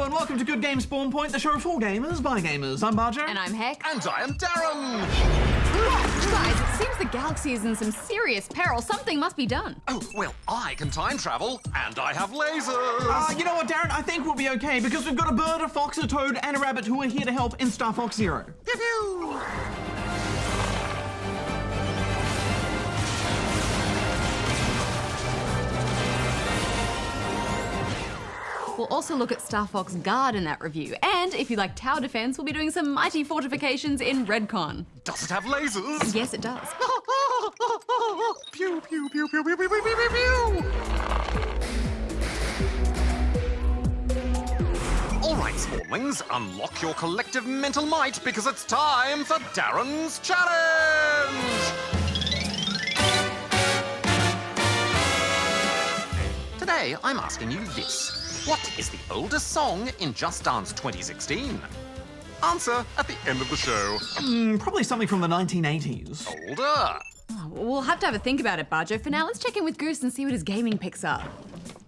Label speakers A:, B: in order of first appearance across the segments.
A: Hello and welcome to Good Game Spawn Point, the show for gamers by gamers. I'm Bajo.
B: And I'm Heck.
C: And I am Darren!
B: Guys, it seems the galaxy is in some serious peril. Something must be done.
C: Oh, well, I can time travel, and I have lasers!
A: You know what, Darren? I think we'll be okay because we've got a bird, a fox, a toad, and a rabbit who are here to help in Star Fox Zero.
C: Pew pew!
B: We'll also look at Star Fox Guard in that review. And if you like tower defense, we'll be doing some mighty fortifications in Redcon.
C: Does it have lasers?
B: Yes, it does.
C: Pew pew pew pew pew pew pew pew pew! All right, Spawnlings, unlock your collective mental might because it's time for Darren's Challenge! Today, I'm asking you this. What is the oldest song in Just Dance 2016? Answer at the end of the show.
A: Probably something from the 1980s.
C: Older.
B: Oh, we'll have to have a think about it, Bajo. For now, let's check in with Goose and see what his gaming picks are.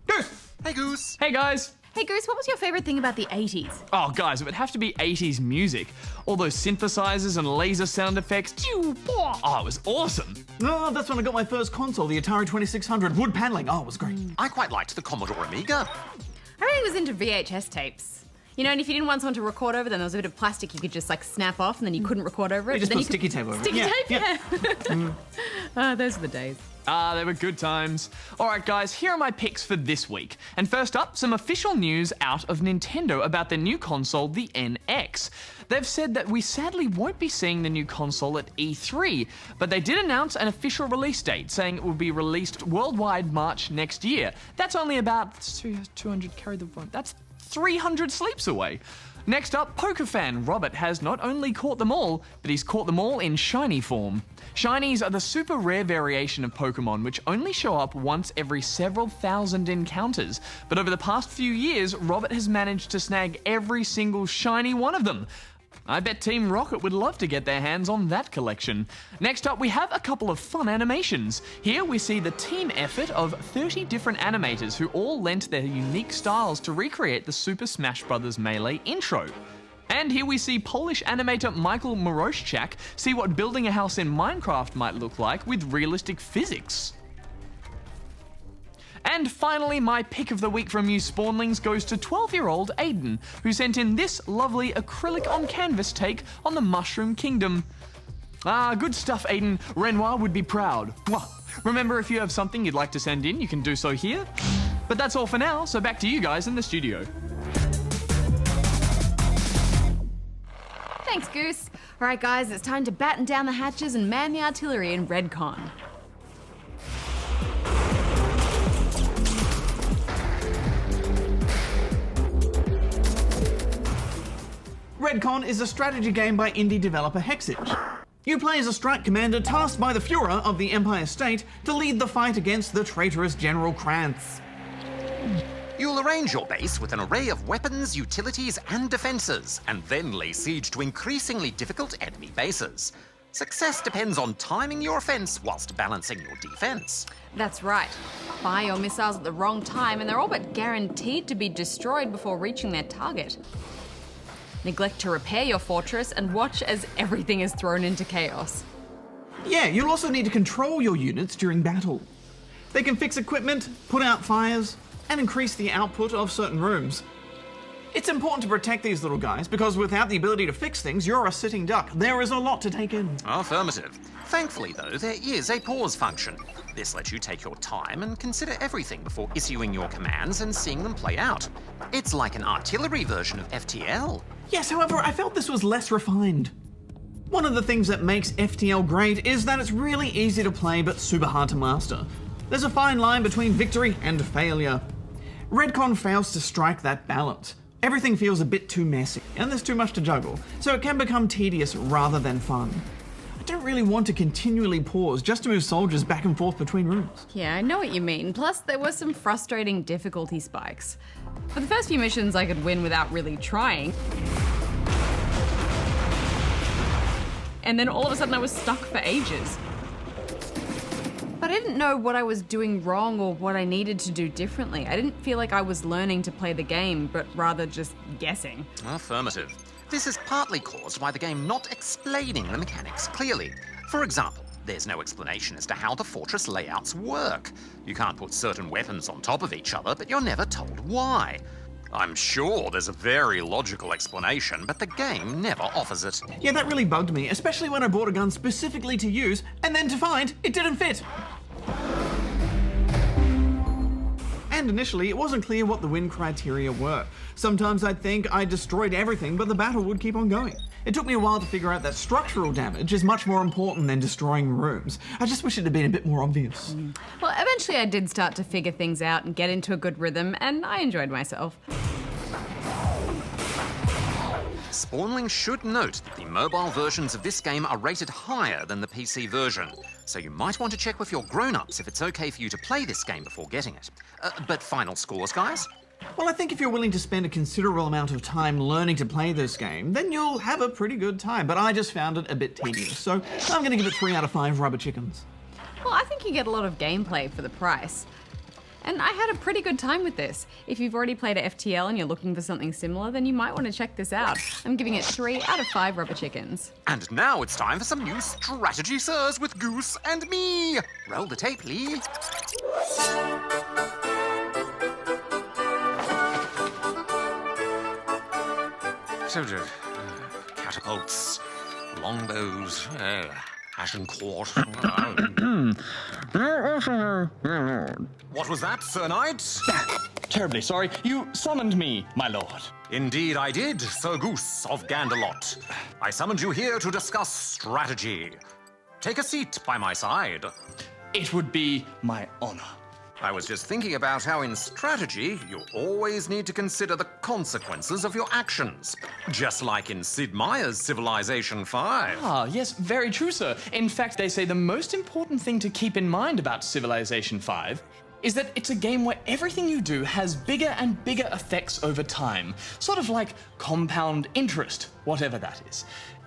A: Goose!
C: Hey, Goose.
D: Hey guys!
B: Hey, Goose, what was your favourite thing about the 80s?
D: Oh guys, it would have to be 80s music. All those synthesizers and laser sound effects. Oh, it was awesome.
A: Oh, that's when I got my first console, the Atari 2600. Wood paneling. Oh, it was great.
C: I quite liked the Commodore Amiga.
B: I really was into VHS tapes. You know, and if you didn't want someone to record over, then there was a bit of plastic you could just like snap off and then you couldn't record over it.
A: You just
B: but then
A: put sticky tape over it.
B: Sticky
A: Yeah,
B: tape, yeah. Those were the days.
D: They were good times. Alright guys, here are my picks for this week. And first up, some official news out of Nintendo about their new console, the NX. They've said that we sadly won't be seeing the new console at E3, but they did announce an official release date, saying it will be released worldwide March next year. That's only about 200 carry the one. That's 300 sleeps away. Next up, poker fan Robert has not only caught them all, but he's caught them all in shiny form. Shinies are the super rare variation of Pokemon which only show up once every several thousand encounters, but over the past few years, Robert has managed to snag every single shiny one of them. I bet Team Rocket would love to get their hands on that collection. Next up, we have a couple of fun animations. Here we see the team effort of 30 different animators who all lent their unique styles to recreate the Super Smash Bros. Melee intro. And here we see Polish animator Michael Moroszczak see what building a house in Minecraft might look like with realistic physics. And finally, my pick of the week from you Spawnlings goes to 12-year-old Aiden, who sent in this lovely acrylic on canvas take on the Mushroom Kingdom. Good stuff, Aiden. Renoir would be proud. Remember, if you have something you'd like to send in, you can do so here. But that's all for now, so back to you guys in the studio.
B: Thanks, Goose. All right, guys, it's time to batten down the hatches and man the artillery in Redcon.
A: Redcon is a strategy game by indie developer Hexage. You play as a strike commander tasked by the Führer of the Empire State to lead the fight against the traitorous General Krantz.
C: You'll arrange your base with an array of weapons, utilities, and defenses, and then lay siege to increasingly difficult enemy bases. Success depends on timing your offense whilst balancing your defense.
B: That's right. Fire your missiles at the wrong time and they're all but guaranteed to be destroyed before reaching their target. Neglect to repair your fortress and watch as everything is thrown into chaos.
A: Yeah, you'll also need to control your units during battle. They can fix equipment, put out fires, and increase the output of certain rooms. It's important to protect these little guys because without the ability to fix things, you're a sitting duck. There is a lot to take in.
C: Affirmative. Thankfully, though, there is a pause function. This lets you take your time and consider everything before issuing your commands and seeing them play out. It's like an artillery version of FTL.
A: Yes, however, I felt this was less refined. One of the things that makes FTL great is that it's really easy to play but super hard to master. There's a fine line between victory and failure. Redcon fails to strike that balance. Everything feels a bit too messy, and there's too much to juggle, so it can become tedious rather than fun. I don't really want to continually pause just to move soldiers back and forth between rooms.
B: Yeah, I know what you mean. Plus, there were some frustrating difficulty spikes. For the first few missions, I could win without really trying. And then all of a sudden I was stuck for ages. But I didn't know what I was doing wrong or what I needed to do differently. I didn't feel like I was learning to play the game, but rather just guessing.
C: Affirmative. This is partly caused by the game not explaining the mechanics clearly. For example, there's no explanation as to how the fortress layouts work. You can't put certain weapons on top of each other, but you're never told why. I'm sure there's a very logical explanation, but the game never offers it.
A: Yeah, that really bugged me, especially when I bought a gun specifically to use, and then to find it didn't fit. And initially, it wasn't clear what the win criteria were. Sometimes I'd think I destroyed everything, but the battle would keep on going. It took me a while to figure out that structural damage is much more important than destroying rooms. I just wish it had been a bit more obvious.
B: Well, eventually I did start to figure things out and get into a good rhythm, and I enjoyed myself.
C: Spawnling should note that the mobile versions of this game are rated higher than the PC version, so you might want to check with your grown-ups if it's okay for you to play this game before getting it. But final scores, guys?
A: Well, I think if you're willing to spend a considerable amount of time learning to play this game, then you'll have a pretty good time, but I just found it a bit tedious, so I'm going to give it 3 out of 5 rubber chickens.
B: Well, I think you get a lot of gameplay for the price. And I had a pretty good time with this. If you've already played a FTL and you're looking for something similar, then you might want to check this out. I'm giving it 3 out of 5 rubber chickens.
C: And now it's time for some new strategy sirs with Goose and me. Roll the tape, Lee. Catapults, longbows, Agincourt. What was that, Sir Knight?
E: Terribly sorry. You summoned me, my lord.
C: Indeed I did, Sir Goose of Ganderlot. I summoned you here to discuss strategy. Take a seat by my side.
E: It would be my honor.
C: I was just thinking about how in strategy, you always need to consider the consequences of your actions. Just like in Sid Meier's Civilization 5.
E: Ah, yes, very true, sir. In fact, they say the most important thing to keep in mind about Civilization 5 is that it's a game where everything you do has bigger and bigger effects over time. Sort of like compound interest, whatever that is.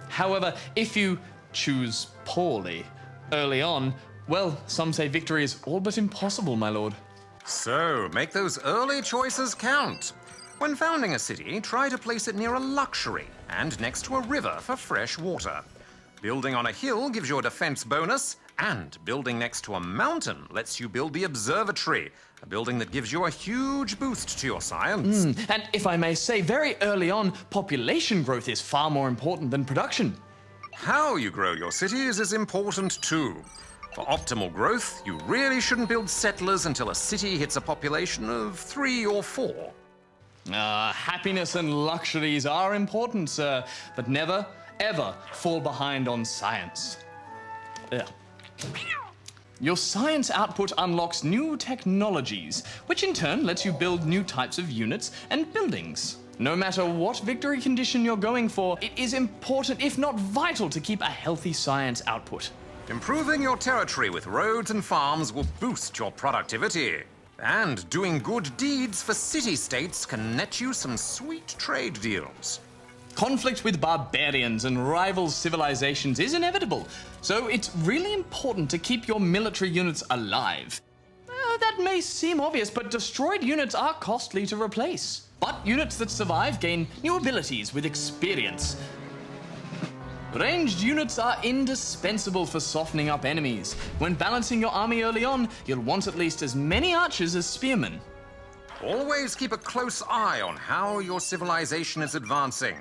E: However, if you choose poorly early on, well, some say victory is all but impossible, my lord.
C: So, make those early choices count. When founding a city, try to place it near a luxury and next to a river for fresh water. Building on a hill gives you a defense bonus, and building next to a mountain lets you build the observatory, a building that gives you a huge boost to your science.
E: And if I may say, very early on, population growth is far more important than production.
C: How you grow your cities is important too. For optimal growth, you really shouldn't build settlers until a city hits a population of 3 or 4.
E: Happiness and luxuries are important, sir, but never, ever fall behind on science. Your science output unlocks new technologies, which in turn lets you build new types of units and buildings. No matter what victory condition you're going for, it is important, if not vital, to keep a healthy science output.
C: Improving your territory with roads and farms will boost your productivity. And doing good deeds for city-states can net you some sweet trade deals.
E: Conflict with barbarians and rival civilizations is inevitable, so it's really important to keep your military units alive. That may seem obvious, but destroyed units are costly to replace. But units that survive gain new abilities with experience. Ranged units are indispensable for softening up enemies. When balancing your army early on, you'll want at least as many archers as spearmen.
C: Always keep a close eye on how your civilization is advancing.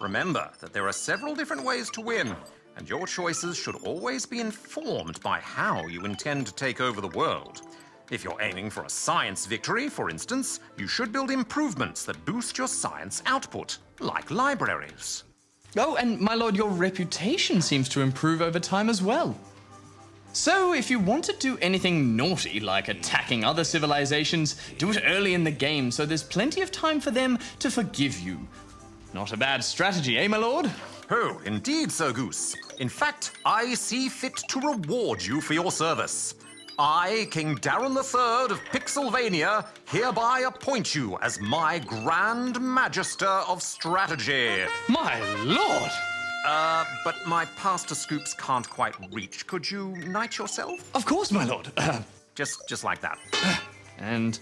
C: Remember that there are several different ways to win, and your choices should always be informed by how you intend to take over the world. If you're aiming for a science victory, for instance, you should build improvements that boost your science output, like libraries.
E: Oh, and my lord, your reputation seems to improve over time as well. So, if you want to do anything naughty, like attacking other civilizations, do it early in the game so there's plenty of time for them to forgive you. Not a bad strategy, eh, my lord?
C: Oh, indeed, Sir Goose. In fact, I see fit to reward you for your service. I, King Darren III of Pixelvania, hereby appoint you as my Grand Magister of Strategy.
E: My lord!
C: But my pasta scoops can't quite reach. Could you knight yourself?
E: Of course, my lord.
C: Just like that.
E: And,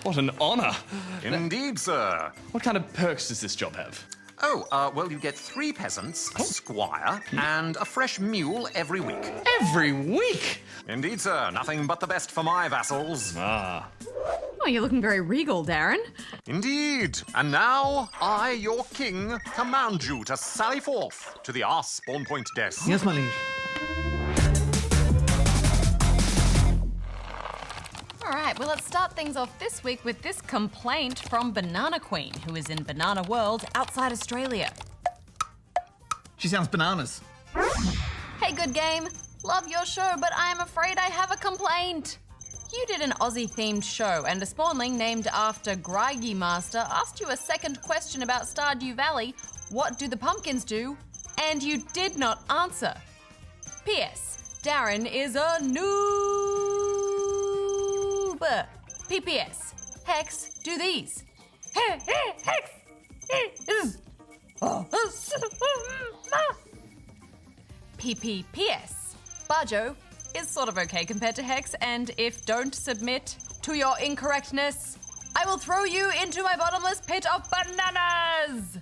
E: what an honor.
C: Indeed, sir.
E: What kind of perks does this job have?
C: Oh, well, you get 3 peasants, a squire, and a fresh mule every week.
E: Every week?
C: Indeed, sir. Nothing but the best for my vassals.
E: Ah.
B: Oh, you're looking very regal, Darren.
C: Indeed. And now, I, your king, command you to sally forth to the spawn point desk.
A: Yes, my liege.
B: All right, well, let's start things off this week with this complaint from Banana Queen, who is in Banana World outside Australia.
A: She sounds bananas.
B: Hey, good game. Love your show, but I'm afraid I have a complaint. You did an Aussie-themed show, and a spawnling named after Grigey Master asked you a second question about Stardew Valley. What do the pumpkins do? And you did not answer. P.S. Darren is a noob. P.P.S. Hex, do these. Hex. P.P.P.S. Bajo is sort of okay compared to Hex, and if don't submit to your incorrectness, I will throw you into my bottomless pit of bananas!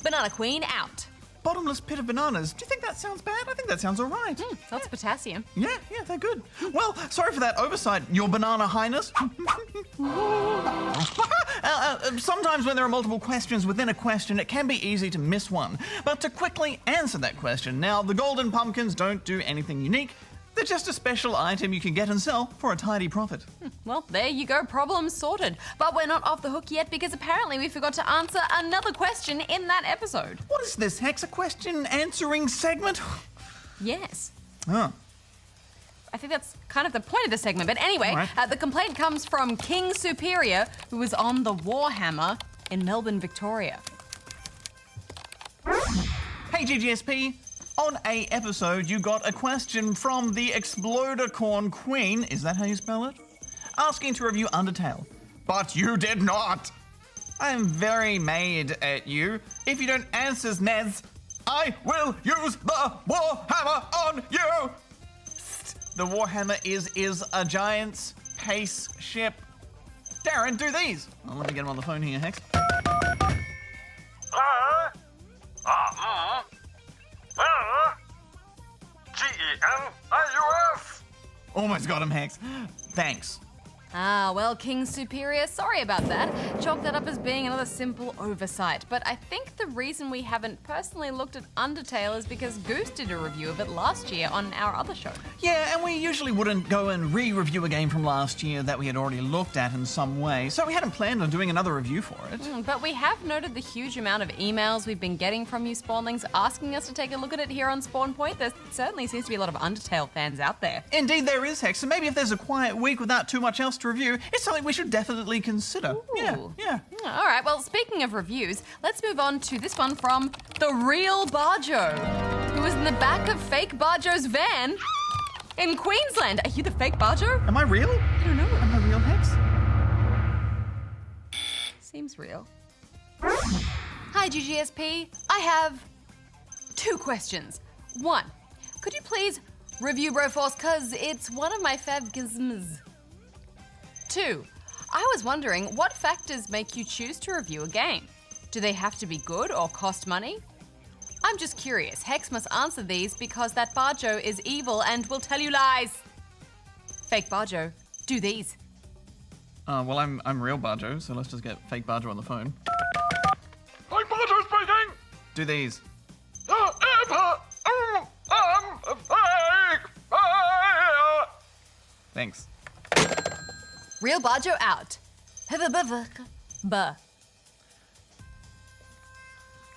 B: Banana Queen out.
A: Bottomless pit of bananas. Do you think that sounds bad? I think that sounds all right.
B: That's potassium.
A: Yeah, they're good. Well, sorry for that oversight, Your Banana Highness. Sometimes when there are multiple questions within a question, it can be easy to miss one. But to quickly answer that question, now, the golden pumpkins don't do anything unique. They're just a special item you can get and sell for a tidy profit.
B: Well, there you go, problem sorted. But we're not off the hook yet because apparently we forgot to answer another question in that episode.
A: What is this, Hex? A question answering segment?
B: Yes.
A: Oh.
B: I think that's kind of the point of the segment. But anyway,
A: Right.
B: the complaint comes from King Superior, who was on the Warhammer in Melbourne, Victoria.
A: Hey, GGSP. On a episode, you got a question from the Explodercorn Queen, is that how you spell it? Asking to review Undertale. But you did not! I am very mad at you. If you don't answer Nez, I will use the Warhammer on you! The Warhammer is a giant's pace ship. Darren, do these! Oh, let me get him on the phone here, Hex.
C: G-E-N-I-U-S!
A: Almost got him, Hex. Thanks.
B: Ah, well, King Superior, sorry about that. Chalk that up as being another simple oversight. But I think the reason we haven't personally looked at Undertale is because Goose did a review of it last year on our other show.
A: Yeah, and we usually wouldn't go and re-review a game from last year that we had already looked at in some way, so we hadn't planned on doing another review for it.
B: But we have noted the huge amount of emails we've been getting from you spawnlings asking us to take a look at it here on Spawn Point. There certainly seems to be a lot of Undertale fans out there.
A: Indeed there is, Hex, so maybe if there's a quiet week without too much else to review, it's something we should definitely consider. Yeah.
B: All right, well, speaking of reviews, let's move on to this one from the real Bajo, who was in the back of fake Bajo's van in Queensland. Are you the fake Bajo?
A: Am I real?
B: I don't know.
A: Am I real, Hex?
B: Seems real. Hi, GGSP. I have 2 questions. 1, could you please review Broforce, cause it's one of my favgisms. 2, I was wondering what factors make you choose to review a game? Do they have to be good or cost money? I'm just curious. Hex must answer these because that Bajo is evil and will tell you lies. Fake Bajo, do these.
A: Well, I'm real Bajo, so let's just get fake Bajo on the phone.
F: Fake Bajo speaking!
A: Do these.
F: Fake!
A: Thanks.
B: Real Bajo out. Buh.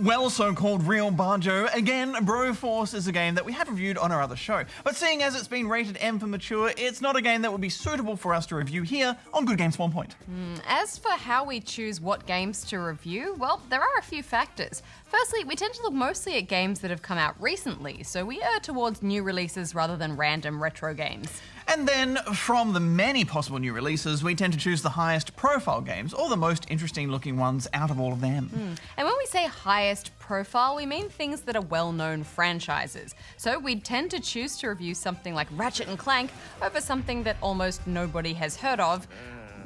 A: Well, so-called real Bajo. Again, Broforce is a game that we have reviewed on our other show. But seeing as it's been rated M for mature, it's not a game that would be suitable for us to review here on Good Games 1 Point.
B: As for how we choose what games to review, well, there are a few factors. Firstly, we tend to look mostly at games that have come out recently, so we err towards new releases rather than random retro games.
A: And then, from the many possible new releases, we tend to choose the highest profile games, or the most interesting looking ones out of all of them.
B: And when we say highest profile, we mean things that are well-known franchises. So we tend to choose to review something like Ratchet and Clank over something that almost nobody has heard of,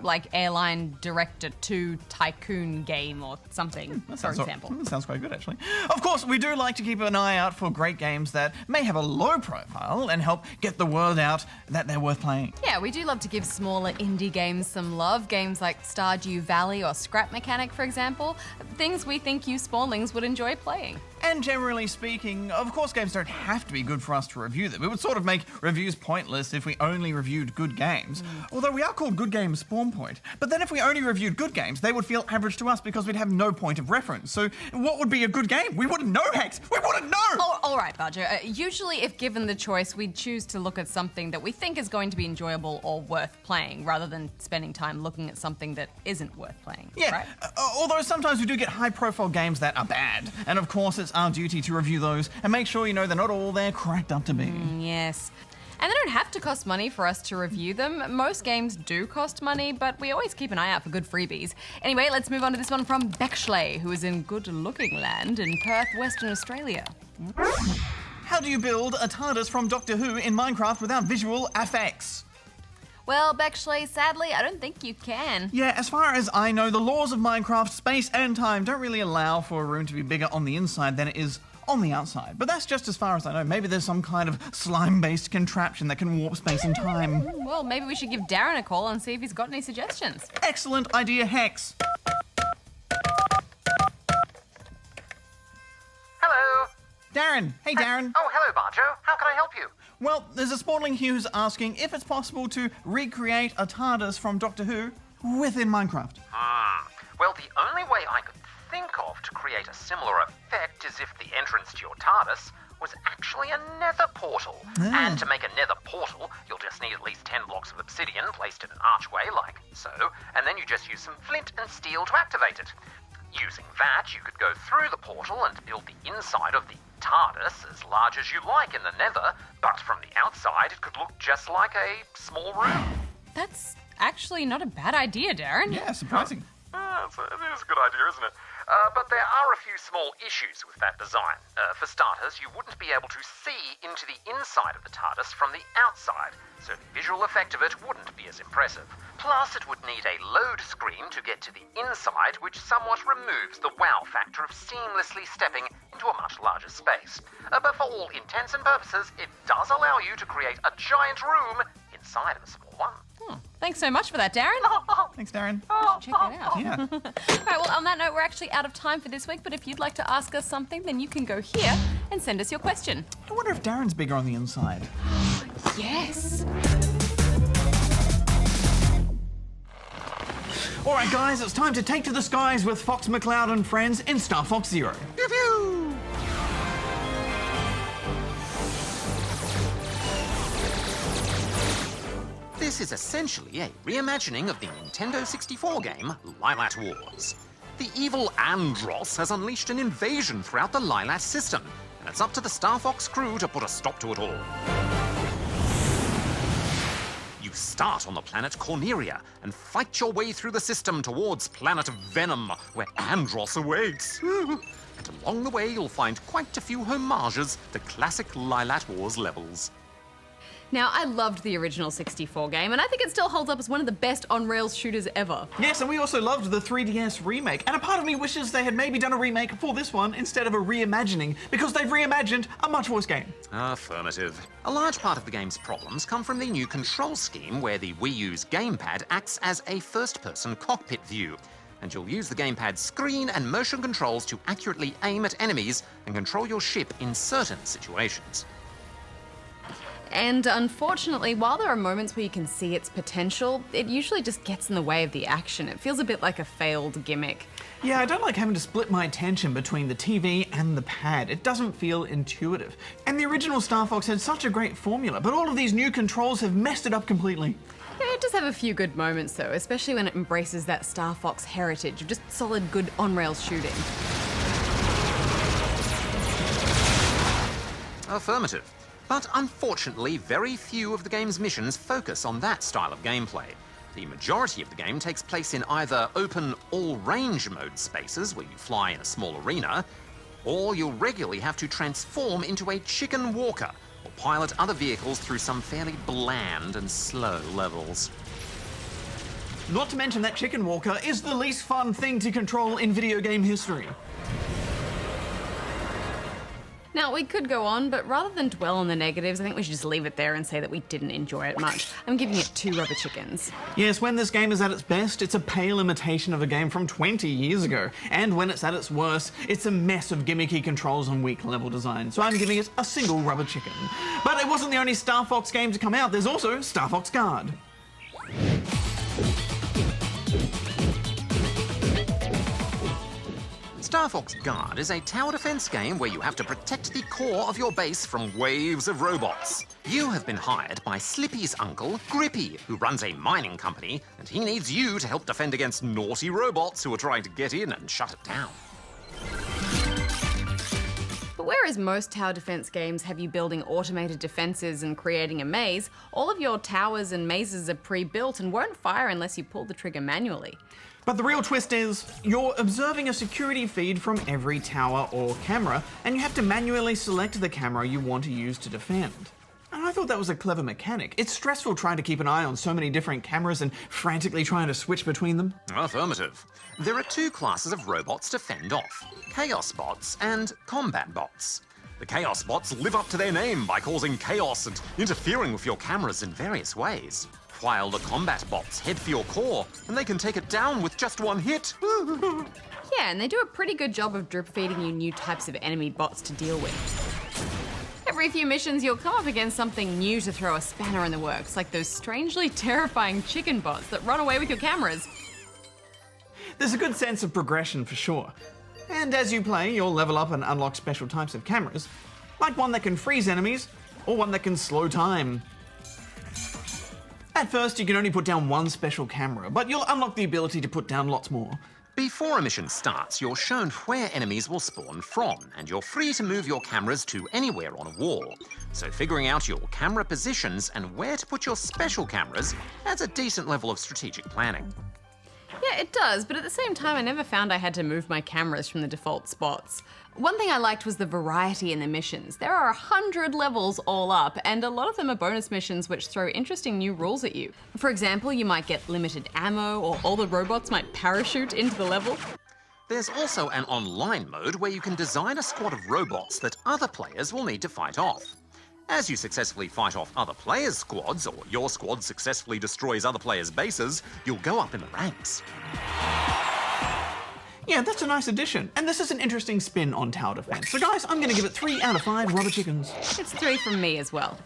B: like Airline Director 2 Tycoon game or something, for example.
A: That sounds quite good, actually. Of course, we do like to keep an eye out for great games that may have a low profile and help get the word out that they're worth playing.
B: Yeah, we do love to give smaller indie games some love. Games like Stardew Valley or Scrap Mechanic, for example. Things we think you spawnlings would enjoy playing.
A: And generally speaking, of course, games don't have to be good for us to review them. It would sort of make reviews pointless if we only reviewed good games. Although we are called Good Games Spawn Point. But then if we only reviewed good games, they would feel average to us because we'd have no point of reference. So what would be a good game? We wouldn't know, Hex! We wouldn't know!
B: Oh, all right, Bajo. Usually, if given the choice, we'd choose to look at something that we think is going to be enjoyable or worth playing, rather than spending time looking at something that isn't worth playing.
A: Yeah,
B: right?
A: Although sometimes we do get high-profile games that are bad. And of course, it's our duty to review those and make sure they're not all they're cracked up to be.
B: Yes. And they don't have to cost money for us to review them. Most games do cost money, but we always keep an eye out for good freebies. Anyway, let's move on to this one from Bexley, who is in good-looking land in Perth, Western Australia.
A: How do you build a TARDIS from Doctor Who in Minecraft without visual effects?
B: Well, Bexley, sadly, I don't think you can.
A: Yeah, as far as I know, the laws of Minecraft, space and time don't really allow for a room to be bigger on the inside than it is on the outside. But that's just as far as I know. Maybe there's some kind of slime-based contraption that can warp space and time.
B: Well, maybe we should give Darren a call and see if he's got any suggestions.
A: Excellent idea, Hex.
C: Hello.
A: Darren. Hey, Darren.
C: Oh, hello, Bajo. How can I help you?
A: Well, there's a spawning here who's asking if it's possible to recreate a TARDIS from Doctor Who within Minecraft.
C: Well, the only way I could think of to create a similar effect is if the entrance to your TARDIS was actually a nether portal. And to make a nether portal, you'll just need at least 10 blocks of obsidian placed in an archway, like so, and then you just use some flint and steel to activate it. Using that, you could go through the portal and build the inside of the TARDIS as large as you like in the nether, but from the outside it could look just like a small room.
B: That's actually not a bad idea, Darren.
A: Yeah, surprising.
C: It is a good idea, isn't it? But there are a few small issues with that design. For starters, you wouldn't be able to see into the inside of the TARDIS from the outside, so the visual effect of it wouldn't be as impressive. Plus, it would need a load screen to get to the inside, which somewhat removes the wow factor of seamlessly stepping into a much larger space. But for all intents and purposes, it does allow you to create a giant room inside of a small one.
B: Thanks so much for that, Darren.
A: Thanks, Darren.
B: Check that out.
A: Yeah.
B: All right, well, on that note, we're actually out of time for this week, but if you'd like to ask us something, then you can go here and send us your question.
A: I wonder if Darren's bigger on the inside.
B: Yes.
A: All right, guys, it's time to take to the skies with Fox McCloud and friends in Star Fox Zero.
C: Pew pew! This is essentially a reimagining of the Nintendo 64 game, Lylat Wars. The evil Andross has unleashed an invasion throughout the Lylat system, and it's up to the Star Fox crew to put a stop to it all. You start on the planet Corneria and fight your way through the system towards Planet Venom, where Andross awaits. And along the way, you'll find quite a few homages to classic Lylat Wars levels.
B: Now, I loved the original 64 game, and I think it still holds up as one of the best on-rails shooters ever.
A: Yes, and we also loved the 3DS remake. And a part of me wishes they had maybe done a remake for this one instead of a reimagining, because they've reimagined a much worse game.
C: Affirmative. A large part of the game's problems come from the new control scheme where the Wii U's gamepad acts as a first-person cockpit view. And you'll use the gamepad's screen and motion controls to accurately aim at enemies and control your ship in certain situations.
B: And unfortunately, while there are moments where you can see its potential, it usually just gets in the way of the action. It feels a bit like a failed gimmick.
A: Yeah, I don't like having to split my attention between the TV and the pad. It doesn't feel intuitive. And the original Star Fox had such a great formula, but all of these new controls have messed it up completely.
B: Yeah, it does have a few good moments though, especially when it embraces that Star Fox heritage of just solid, good on-rails shooting.
C: Affirmative. But unfortunately, very few of the game's missions focus on that style of gameplay. The majority of the game takes place in either open all-range mode spaces where you fly in a small arena, or you'll regularly have to transform into a chicken walker or pilot other vehicles through some fairly bland and slow levels.
A: Not to mention that chicken walker is the least fun thing to control in video game history.
B: Now, we could go on, but rather than dwell on the negatives, I think we should just leave it there and say that we didn't enjoy it much. I'm giving it 2 rubber chickens.
A: Yes, when this game is at its best, it's a pale imitation of a game from 20 years ago. And when it's at its worst, it's a mess of gimmicky controls and weak level design. So I'm giving it a single rubber chicken. But it wasn't the only Star Fox game to come out. There's also Star Fox Guard.
C: Star Fox Guard is a tower defense game where you have to protect the core of your base from waves of robots. You have been hired by Slippy's uncle, Grippy, who runs a mining company, and he needs you to help defend against naughty robots who are trying to get in and shut it down.
B: But whereas most tower defense games have you building automated defenses and creating a maze, all of your towers and mazes are pre-built and won't fire unless you pull the trigger manually.
A: But the real twist is, you're observing a security feed from every tower or camera, and you have to manually select the camera you want to use to defend. And I thought that was a clever mechanic. It's stressful trying to keep an eye on so many different cameras and frantically trying to switch between them.
C: Affirmative. There are 2 classes of robots to fend off: Chaos Bots and Combat Bots. The Chaos Bots live up to their name by causing chaos and interfering with your cameras in various ways, while the Combat Bots head for your core, and they can take it down with just 1 hit.
B: Yeah, and they do a pretty good job of drip feeding you new types of enemy bots to deal with. Every few missions, you'll come up against something new to throw a spanner in the works, like those strangely terrifying chicken bots that run away with your cameras.
A: There's a good sense of progression for sure. And as you play, you'll level up and unlock special types of cameras, like one that can freeze enemies, or one that can slow time. At first, you can only put down 1 special camera, but you'll unlock the ability to put down lots more.
C: Before a mission starts, you're shown where enemies will spawn from, and you're free to move your cameras to anywhere on a wall. So figuring out your camera positions and where to put your special cameras adds a decent level of strategic planning.
B: Yeah, it does, but at the same time, I never found I had to move my cameras from the default spots. One thing I liked was the variety in the missions. There are 100 levels all up, and a lot of them are bonus missions which throw interesting new rules at you. For example, you might get limited ammo, or all the robots might parachute into the level.
C: There's also an online mode where you can design a squad of robots that other players will need to fight off. As you successfully fight off other players' squads, or your squad successfully destroys other players' bases, you'll go up in the ranks.
A: Yeah, that's a nice addition, and this is an interesting spin on tower defense. So guys, I'm gonna give it 3 out of 5 rubber chickens.
B: It's 3 from me as well.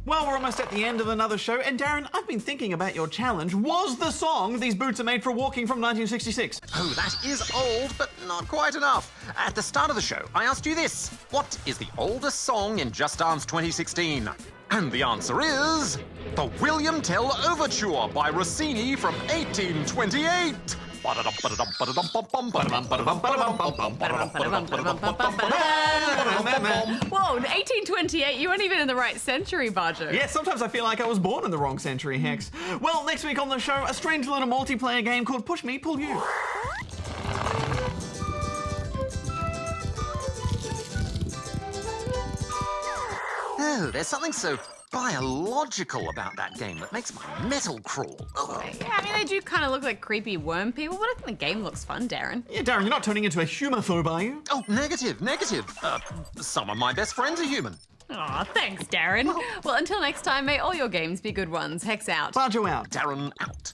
A: Well, we're almost at the end of another show, and Darren, I've been thinking about your challenge. Was the song "These Boots Are Made for Walking" from 1966?
C: Oh, that is old, but not quite enough. At the start of the show, I asked you this: what is the oldest song in Just Dance 2016? And the answer is the William Tell Overture by Rossini from 1828. Whoa,
B: 1828, you weren't even in the right century, Bajo.
A: Yeah, sometimes I feel like I was born in the wrong century, Hex. Well, next week on the show, a strange little multiplayer game called Push Me, Pull You.
C: Oh, there's something so biological about that game that makes my metal crawl. Ugh.
B: Yeah, I mean, they do kind of look like creepy worm people, but I think the game looks fun, Darren.
A: Yeah, Darren, you're not turning into a humophobe, are you?
C: Oh, negative. Some of my best friends are human.
B: Aw, thanks, Darren. Well, until next time, may all your games be good ones. Hex out.
A: Bajo out.
C: Darren out.